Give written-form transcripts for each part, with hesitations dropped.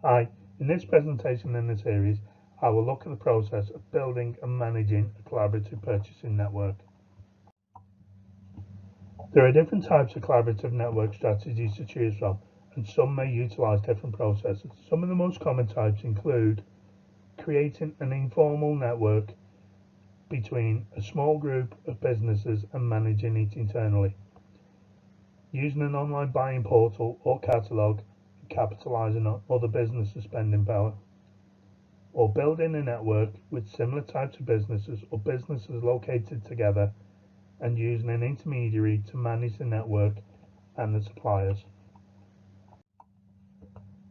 In this presentation in the series, I will look at the process of building and managing a collaborative purchasing network. There are different types of collaborative network strategies to choose from, and some may utilize different processes. Some of the most common types include creating an informal network between a small group of businesses and managing it internally, using an online buying portal or catalog and capitalizing on other businesses' spending power, or building a network with similar types of businesses or businesses located together and using an intermediary to manage the network and the suppliers.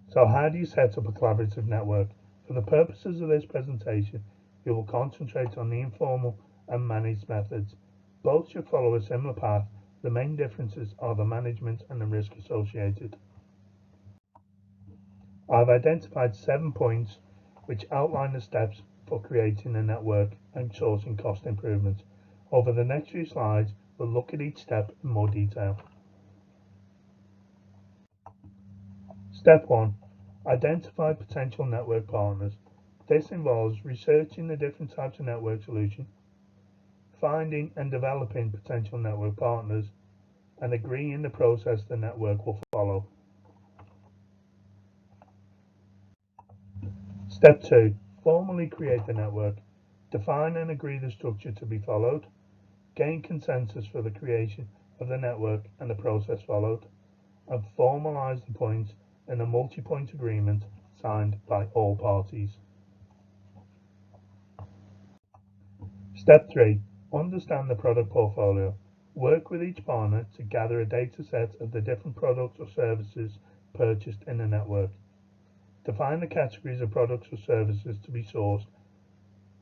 So how do you set up a collaborative network? For the purposes of this presentation, we will concentrate on the informal and managed methods. Both should follow a similar path. The main differences are the management and the risk associated. I've identified 7 points which outline the steps for creating a network and sourcing cost improvements. Over the next few slides, we'll look at each step in more detail. Step 1. Identify potential network partners. This involves researching the different types of network solution, finding and developing potential network partners, and agreeing the process the network will follow. Step 2. Formally create the network. Define and agree the structure to be followed. Gain consensus for the creation of the network and the process followed. And formalize the points in a multi-point agreement signed by all parties. Step 3. Understand the product portfolio. Work with each partner to gather a data set of the different products or services purchased in the network. Define the categories of products or services to be sourced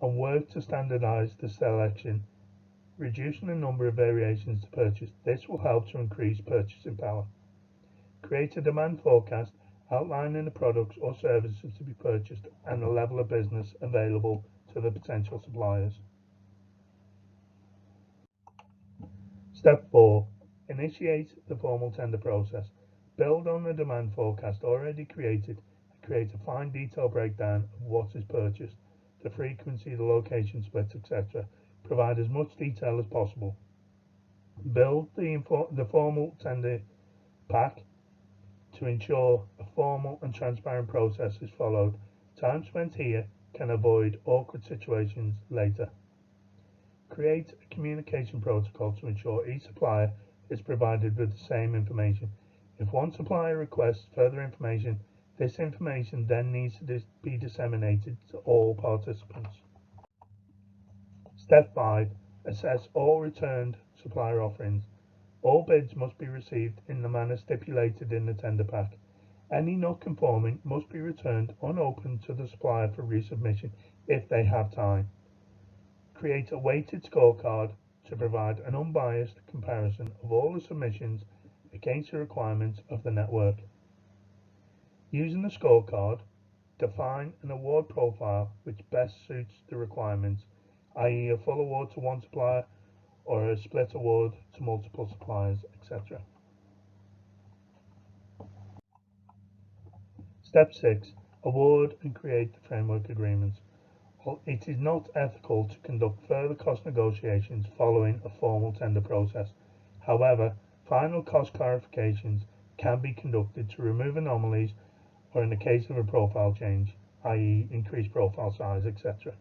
and work to standardize the selection, reducing the number of variations to purchase. This will help to increase purchasing power. Create a demand forecast outlining the products or services to be purchased and the level of business available to the potential suppliers. Step 4. Initiate the formal tender process. Build on the demand forecast already created and create a fine detailed breakdown of what is purchased, the frequency, the location split, etc. Provide as much detail as possible. Build the formal tender pack to ensure a formal and transparent process is followed. Time spent here can avoid awkward situations later. Create a communication protocol to ensure each supplier is provided with the same information. If one supplier requests further information, this information then needs to be disseminated to all participants. Step 5. Assess all returned supplier offerings. All bids must be received in the manner stipulated in the tender pack. Any not conforming must be returned unopened to the supplier for resubmission if they have time. Create a weighted scorecard to provide an unbiased comparison of all the submissions against the requirements of the network. Using the scorecard, define an award profile which best suits the requirements, i.e. a full award to one supplier or a split award to multiple suppliers, etc. Step 6. Award and create the framework agreements. It is not ethical to conduct further cost negotiations following a formal tender process. However, final cost clarifications can be conducted to remove anomalies or in the case of a profile change, i.e. increased profile size, etc.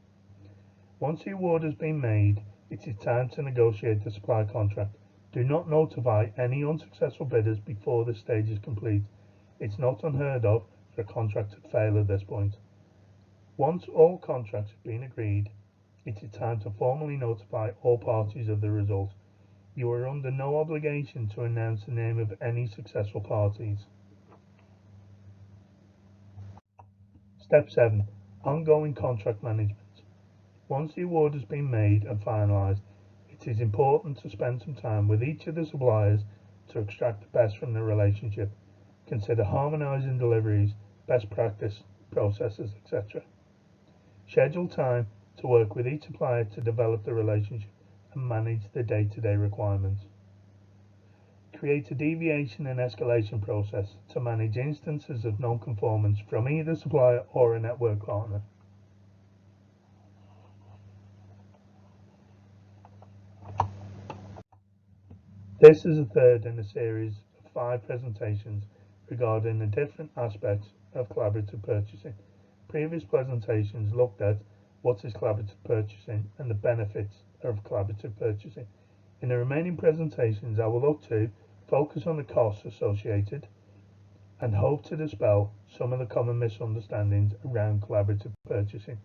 Once the award has been made, it is time to negotiate the supply contract. Do not notify any unsuccessful bidders before this stage is complete. It's not unheard of for a contract to fail at this point. Once all contracts have been agreed, it is time to formally notify all parties of the result. You are under no obligation to announce the name of any successful parties. Step 7. Ongoing contract management. Once the award has been made and finalized, it is important to spend some time with each of the suppliers to extract the best from the relationship. Consider harmonizing deliveries, best practice, processes, etc. Schedule time to work with each supplier to develop the relationship and manage the day-to-day requirements. create a deviation and escalation process to manage instances of non-conformance from either supplier or a network partner. This is the third in a series of 5 presentations regarding the different aspects of collaborative purchasing. Previous presentations looked at what is collaborative purchasing and the benefits of collaborative purchasing. In the remaining presentations, I will look to focus on the costs associated and hope to dispel some of the common misunderstandings around collaborative purchasing.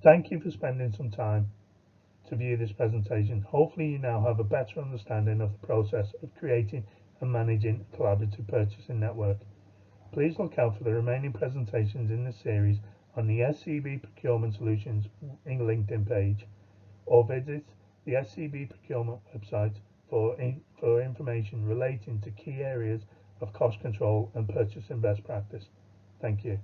Thank you for spending some time to view this presentation. Hopefully you now have a better understanding of the process of creating and managing a collaborative purchasing network. Please look out for the remaining presentations in this series on the SCB Procurement Solutions LinkedIn page, or visit the SCB Procurement website for information relating to key areas of cost control and purchasing best practice. Thank you.